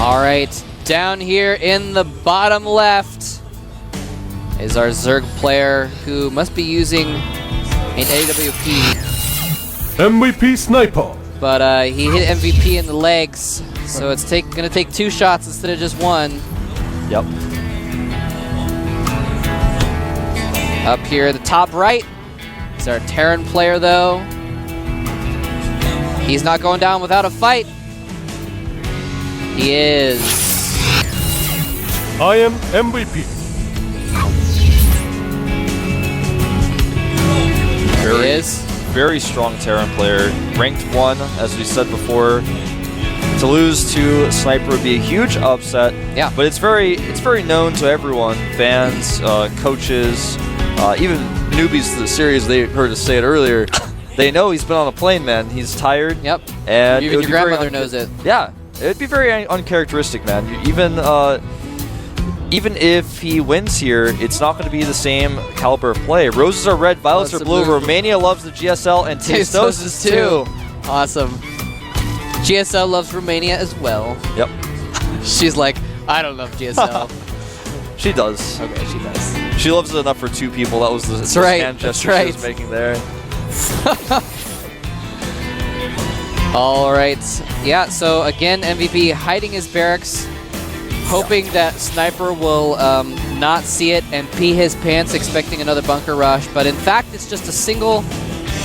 All right, down here in the bottom left is our Zerg player who must be using an AWP. MVP Sniper. But he hit MVP in the legs, so it's gonna take 2 shots instead of just 1. Yep. Up here at the top right is our Terran player, though. He's not going down without a fight. He is. I am MVP. There he is. Very strong Terran player, ranked 1, as we said before. To lose to Sniper would be a huge upset. Yeah. But it's very known to everyone, fans, coaches, even newbies to the series. They heard us say it earlier. They know he's been on a plane, man. He's tired. Yep. And even your grandmother knows it. Yeah, it'd be very uncharacteristic, man. Even if he wins here, it's not going to be the same caliber of play. Roses are red, violets are blue. Romania loves the GSL, and Tastoses too. Awesome. GSL loves Romania as well. Yep. She's like, I don't love GSL. She does. Okay, she does. She loves it enough for 2 people. That was the hand gesture she was making there. All right. Yeah, so again, MVP hiding his barracks, hoping that Sniper will not see it and pee his pants, expecting another bunker rush. But in fact, it's just a single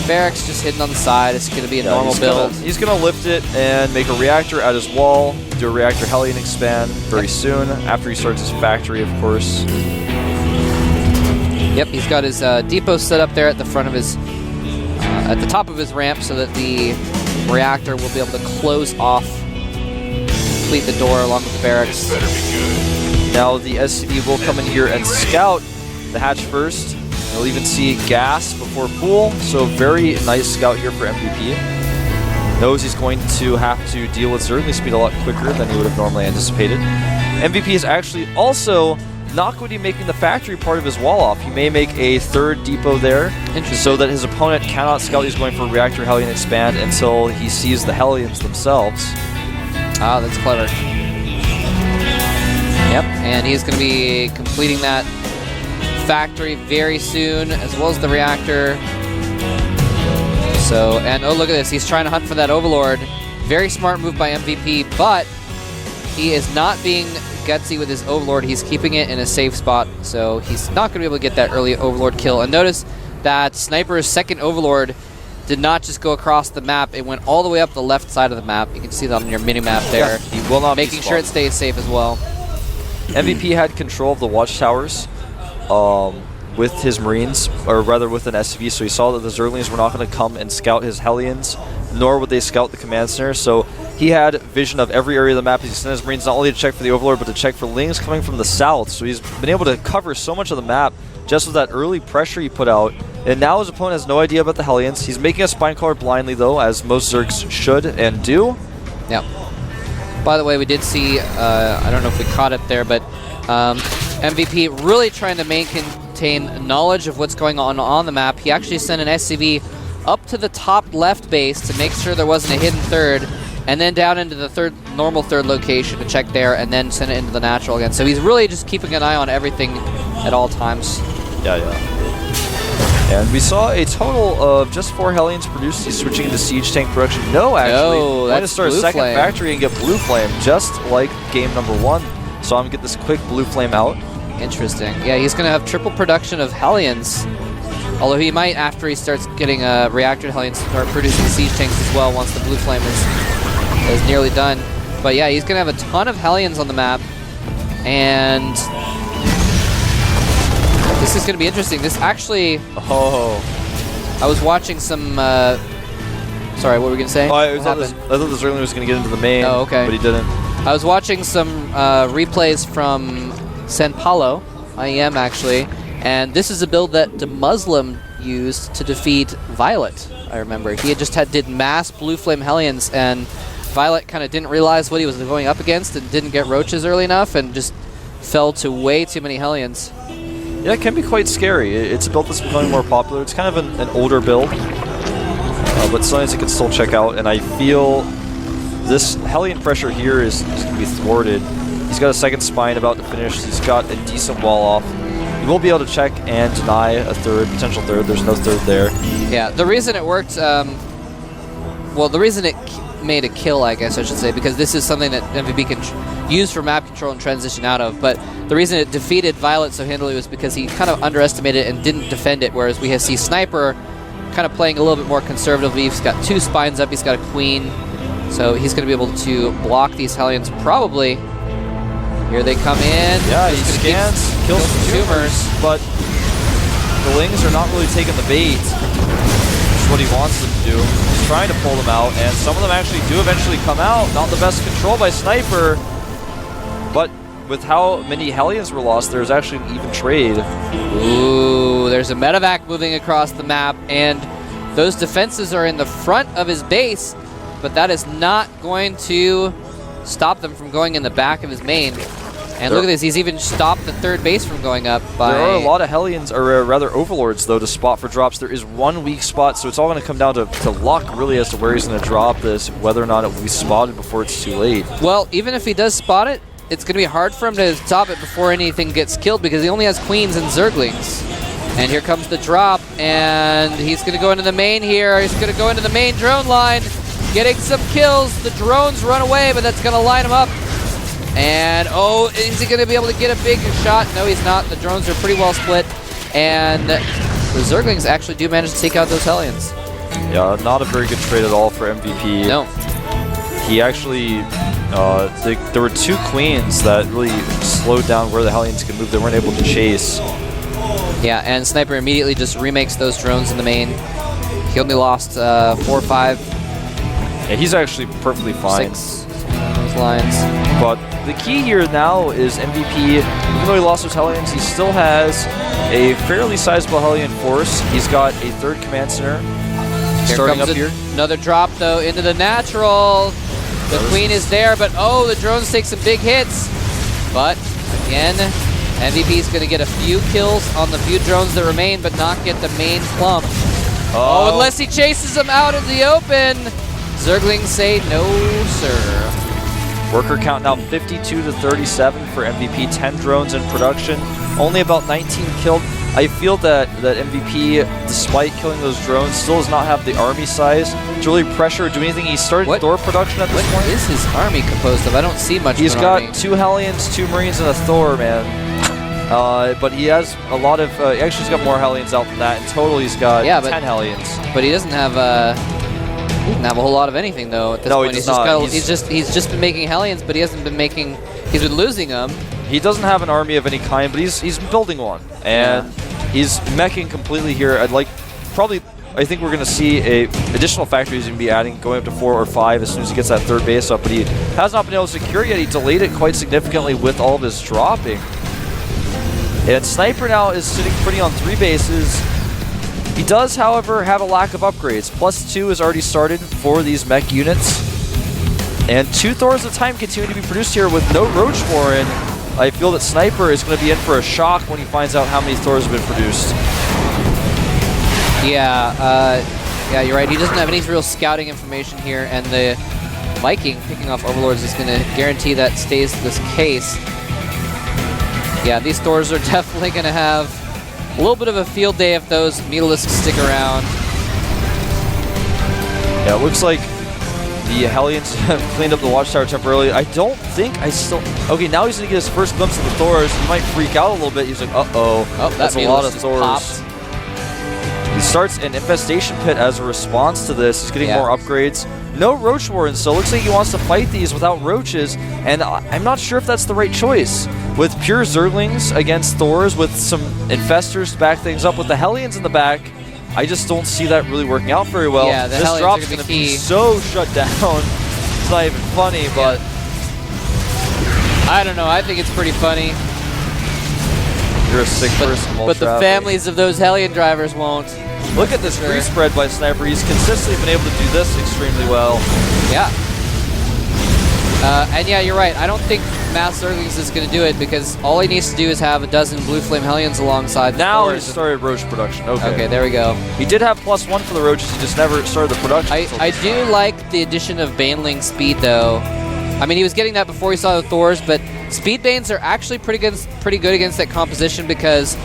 barracks just hidden on the side. It's going to be a normal build. He's going to lift it and make a reactor at his wall, do a reactor Hellion expand very soon, after he starts his factory, of course. Yep, he's got his depot set up there at the front of his, at the top of his ramp, so that the reactor will be able to close off, complete the door along with the barracks. Now the SCV will come in here and scout the hatch first. You'll even see gas before pool, so very nice scout here for MVP. Knows he's going to have to deal with Zergly speed a lot quicker than he would have normally anticipated. MVP is actually also not going to be making the factory part of his wall off. He may make a 3rd depot there, so that his opponent cannot scout he's going for reactor Hellion expand until he sees the Hellions themselves. Ah, that's clever. Yep, and he's going to be completing that factory very soon, as well as the reactor. So, and oh, look at this. He's trying to hunt for that Overlord. Very smart move by MVP, but he is not being gutsy with his Overlord. He's keeping it in a safe spot, so he's not going to be able to get that early Overlord kill. And notice that Sniper's 2nd Overlord did not just go across the map. It went all the way up the left side of the map. You can see that on your mini-map there. Yeah, he will not making sure it stays safe as well. MVP had control of the watchtowers with his Marines, or rather with an SCV, so he saw that the Zerglings were not going to come and scout his Hellions, nor would they scout the command center, so he had vision of every area of the map. He sent his Marines not only to check for the Overlord, but to check for Lings coming from the south, so he's been able to cover so much of the map just with that early pressure he put out, and now his opponent has no idea about the Hellions. He's making a spine collar blindly, though, as most Zergs should and do. Yep. By the way, we did see, I don't know if we caught it there, but MVP really trying to maintain knowledge of what's going on the map. He actually sent an SCV up to the top left base to make sure there wasn't a hidden 3rd, and then down into the normal third location to check there, and then send it into the natural again. So he's really just keeping an eye on everything at all times. Yeah. And we saw a total of just 4 Hellions produced. He's switching into siege tank production. No, actually. No, going to start a 2nd factory and get Blue Flame, just like game number 1. So I'm going to get this quick Blue Flame out. Interesting. Yeah, he's going to have triple production of Hellions. Although he might, after he starts getting reactor Hellions, start producing siege tanks as well once the Blue Flame is nearly done. But yeah, he's going to have a ton of Hellions on the map. And this is going to be interesting. This actually... Oh. I was watching some... sorry, what were we going to say? Oh, I thought the Zergling was going to get into the main, but he didn't. I was watching some replays from San Paulo, IEM actually, and this is a build that DeMuslim used to defeat Violet, I remember. He had just did mass Blue Flame Hellions, and Violet kind of didn't realize what he was going up against and didn't get roaches early enough and just fell to way too many Hellions. Yeah, it can be quite scary. It's a build that's becoming more popular. It's kind of an older build, but sometimes it can still check out, and I feel this Hellion pressure here is going to be thwarted. He's got a second spine about to finish. He's got a decent wall off. He will be able to check and deny a third, potential third. There's no third there. Yeah, the reason it worked, well, the reason it made a kill, I guess I should say, because this is something that MVP can use for map control and transition out of, but the reason it defeated Violet so handily was because he kind of underestimated it and didn't defend it, whereas we see Sniper kind of playing a little bit more conservatively. He's got 2 spines up, he's got a queen, so he's going to be able to block these Hellions probably. Here they come in. Yeah, he scans, kills consumers, but the Lings are not really taking the bait, which is what he wants them to do. He's trying to pull them out, and some of them actually do eventually come out. Not the best control by Sniper, but with how many Hellions were lost, there's actually an even trade. Ooh, there's a medevac moving across the map, and those defenses are in the front of his base, but that is not going to stop them from going in the back of his main. And look at this, he's even stopped the third base from going up by... There are a lot of Hellions, or rather Overlords, though, to spot for drops. There is one weak spot, so it's all going to come down to luck, really, as to where he's going to drop this, whether or not it will be spotted before it's too late. Well, even if he does spot it, it's going to be hard for him to stop it before anything gets killed, because he only has Queens and Zerglings. And here comes the drop, and he's going to go into the main here. He's going to go into the main drone line, getting some kills. The drones run away, but that's going to line him up. And, oh, is he going to be able to get a big shot? No, he's not. The drones are pretty well split. And the Zerglings actually do manage to take out those Hellions. Yeah, not a very good trade at all for MVP. No. He actually, there were 2 Queens that really slowed down where the Hellions could move. They weren't able to chase. Yeah, and Sniper immediately just remakes those drones in the main. He only lost 4 or 5. Yeah, he's actually perfectly fine. 6 those lines. But the key here now is MVP, even though he lost those Hellions, he still has a fairly sizable Hellion force. He's got a 3rd command center starting up here. Another drop, though, into the natural. The Queen is there, but oh, the drones take some big hits. But, again, MVP is going to get a few kills on the few drones that remain, but not get the main clump. Oh, unless he chases them out in the open. Zerglings say no, sir. Worker count now 52 to 37 for MVP, 10 drones in production, only about 19 killed. I feel that MVP, despite killing those drones, still does not have the army size to really pressure or do anything. He started Thor production at this point. What is his army composed of? I don't see much. He's got 2 Hellions, 2 Marines, and a Thor, man. But he has a lot of, actually he's got more Hellions out than that. In total, he's got 10 Hellions. But he doesn't have he doesn't have a whole lot of anything though at this point. He's just been making Hellions, but he hasn't been making. He's been losing them. He doesn't have an army of any kind, but he's building one, and he's meching completely here. I think we're going to see additional factories he's going to be adding, going up to 4 or 5 as soon as he gets that 3rd base up. But he has not been able to secure it yet. He delayed it quite significantly with all of his dropping. And Sniper now is sitting pretty on 3 bases. He does, however, have a lack of upgrades. +2 is already started for these mech units. And 2 Thors at a time continue to be produced here with no Roach Warren. I feel that Sniper is going to be in for a shock when he finds out how many Thors have been produced. Yeah, you're right. He doesn't have any real scouting information here, and the Viking picking off Overlords is going to guarantee that stays this case. Yeah, these Thors are definitely going to have a little bit of a field day if those Mutalisks stick around. Yeah, it looks like the Hellions have cleaned up the watchtower temporarily. I don't think okay, now he's going to get his first glimpse of the Thors. He might freak out a little bit. He's like, uh-oh, that's a lot of Thors. Popped. He starts an infestation pit as a response to this. He's getting more upgrades. No Roach Warrens, so it looks like he wants to fight these without roaches, and I'm not sure if that's the right choice. With pure Zerglings against Thors, with some Infestors to back things up, with the Hellions in the back, I just don't see that really working out very well. Yeah, this drop's going to be so shut down. It's not even funny, but... I don't know. I think it's pretty funny. You're a sick person, but the families of those Hellion drivers won't. Look at this free spread by Sniper. He's consistently been able to do this extremely well. Yeah. And yeah, you're right. I don't think Mass Zerglings is going to do it because all he needs to do is have a dozen Blue Flame Hellions alongside. Now he started Roach production. Okay, there we go. He did have +1 for the Roaches. He just never started the production. I do like the addition of Baneling speed, though. I mean, he was getting that before he saw the Thors, but Speed Banes are actually pretty good against that composition because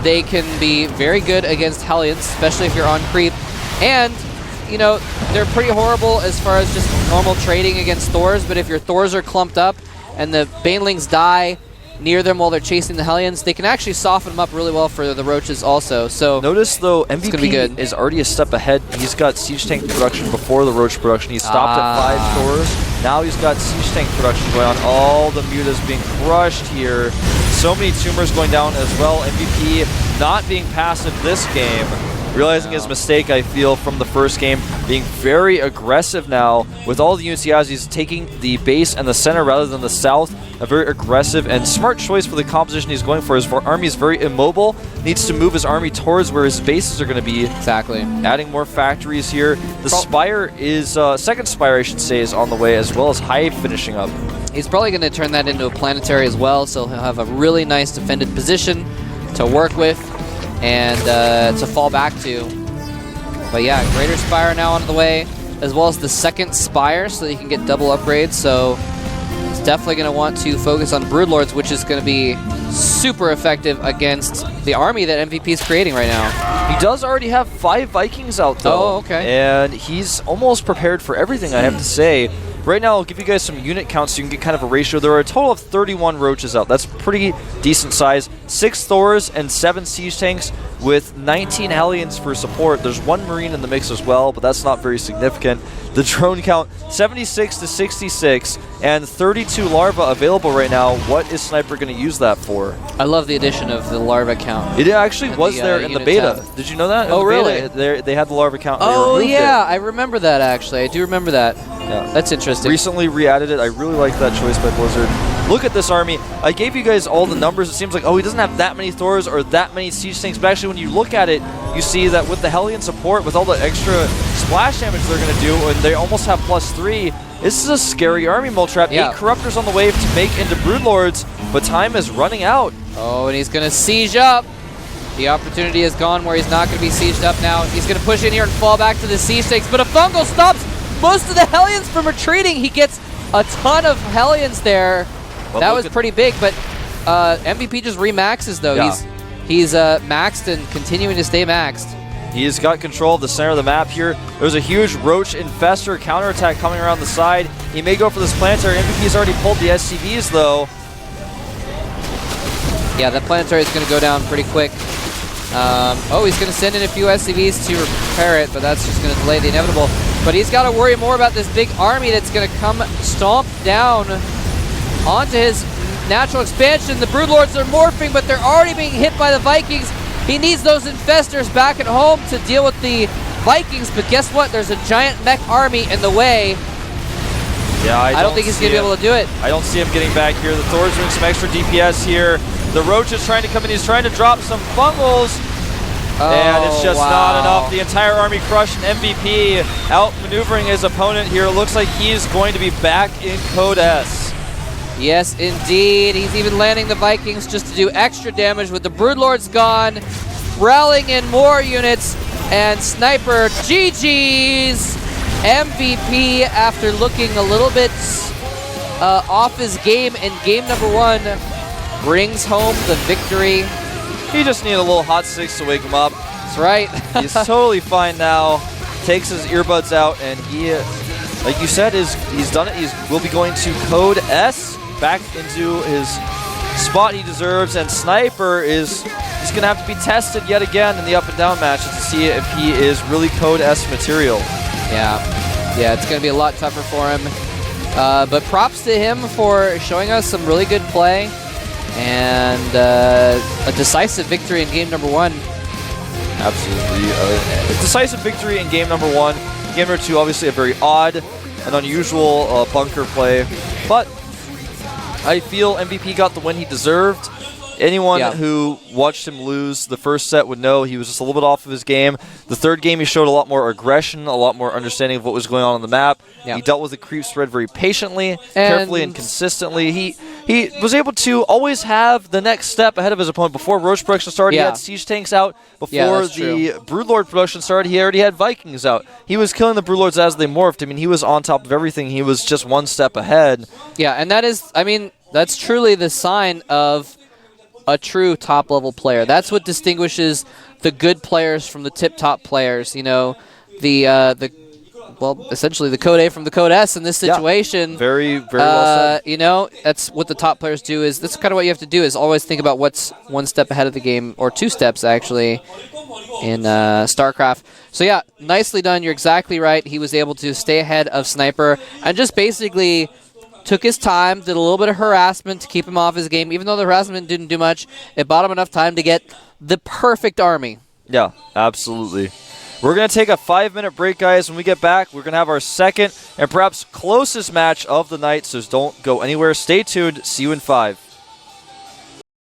they can be very good against Hellions, especially if you're on creep. And, you know, they're pretty horrible as far as just normal trading against Thors, but if your Thors are clumped up and the Banelings die near them while they're chasing the Hellions, they can actually soften them up really well for the Roaches also. So notice, though, MVP is already a step ahead. He's got Siege Tank production before the Roach production. He stopped at 5 Thors. Now he's got Siege Tank production going on. All the mutas being crushed here. So many tumors going down as well. MVP not being passive this game. Realizing his mistake, I feel, from the first game, being very aggressive now with all the units he has. He's taking the base and the center rather than the south. A very aggressive and smart choice for the composition he's going for. His army is very immobile, needs to move his army towards where his bases are going to be. Exactly. Adding more factories here. The Spire is, second Spire I should say, is on the way, as well as Hive finishing up. He's probably going to turn that into a planetary as well, so he'll have a really nice defended position to work with and to fall back to. But yeah, Greater Spire now on the way, as well as the second Spire, so that you can get double upgrades. So it's definitely going to want to focus on Broodlords, which is going to be super effective against the army that MVP is creating right now. He does already have 5 Vikings out, though. Oh, okay. And he's almost prepared for everything, I have to say. Right now, I'll give you guys some unit counts so you can get kind of a ratio. There are a total of 31 Roaches out. That's pretty decent size. 6 Thors and 7 Siege Tanks with 19 Hellions for support. There's 1 Marine in the mix as well, but that's not very significant. The drone count, 76 to 66, and 32 Larva available right now. What is Sniper going to use that for? I love the addition of the Larva count. It actually was there in the beta. Did you know that? Oh, really? They had the Larva count. Oh, yeah. I remember that, actually. I do remember that. Yeah. That's interesting. Recently re-added it. I really like that choice by Blizzard. Look at this army. I gave you guys all the numbers. It seems like, oh, he doesn't have that many Thors or that many Siege Tanks, but actually when you look at it, you see that with the Hellion support, with all the extra splash damage they're going to do, and they almost have +3, this is a scary army, Moltrap. Yeah. 8 Corruptors on the way to make into Broodlords, but time is running out. Oh, and he's going to siege up. The opportunity is gone where he's not going to be sieged up now. He's going to push in here and fall back to the Siege Tanks, but a Fungal stops most of the Hellions from retreating. He gets a ton of Hellions there. Well, that was pretty big, but MVP just remaxes, though. Yeah. He's maxed and continuing to stay maxed. He has got control of the center of the map here. There's a huge Roach Infestor counterattack coming around the side. He may go for this planetary. MVP's already pulled the SCVs, though. Yeah, that planetary is going to go down pretty quick. Oh, he's going to send in a few SCVs to repair it, but that's just going to delay the inevitable. But he's got to worry more about this big army that's going to come stomp down onto his natural expansion. The Broodlords are morphing, but they're already being hit by the Vikings. He needs those Infestors back at home to deal with the Vikings, but guess what? There's a giant mech army in the way. Yeah, I don't think he's going to be able to do it. I don't see him getting back here. The Thor's doing some extra DPS here. The Roach is trying to come in. He's trying to drop some Fungals. And it's just not enough. The entire army crushed, and MVP outmaneuvering his opponent here. It looks like he's going to be back in Code S. Yes, indeed. He's even landing the Vikings just to do extra damage with the Broodlords gone, rallying in more units, and Sniper GG's. MVP, after looking a little bit off his game in game number 1, brings home the victory. He just needed a little hot sticks to wake him up. That's right. He's totally fine now. Takes his earbuds out, and he, like you said, he's done it. He will be going to Code S, back into his spot he deserves, and Sniper is going to have to be tested yet again in the up and down matches to see if he is really Code S material. Yeah, it's going to be a lot tougher for him. But props to him for showing us some really good play and a decisive victory in game number 1. Absolutely. A decisive victory in game number 1. Game number 2, obviously a very odd and unusual bunker play. But I feel MVP got the win he deserved. Anyone Yeah. who watched him lose the first set would know he was just a little bit off of his game. The third game, he showed a lot more aggression, a lot more understanding of what was going on the map. Yeah. He dealt with the creep spread very patiently, carefully, and consistently. He was able to always have the next step ahead of his opponent. Before Roach production started, he Yeah. had Siege Tanks out. Yeah, Before that's the Broodlord production started, he already had Vikings out. He was killing the Broodlords as they morphed. I mean, he was on top of everything. He was just one step ahead. Yeah, and that is, I mean, that's truly the sign of a true top-level player. That's what distinguishes the good players from the tip-top players. You know, well, essentially the Code A from the Code S in this situation. Yeah. Very, very well said. You know, that's what the top players do. Is that's kind of what you have to do, is always think about what's one step ahead of the game, or two steps, actually, in StarCraft. So, yeah, nicely done. You're exactly right. He was able to stay ahead of Sniper and just basically took his time, did a little bit of harassment to keep him off his game. Even though the harassment didn't do much, it bought him enough time to get the perfect army. Yeah, absolutely. We're going to take a 5-minute break, guys. When we get back, we're going to have our second and perhaps closest match of the night, so don't go anywhere. Stay tuned. See you in 5.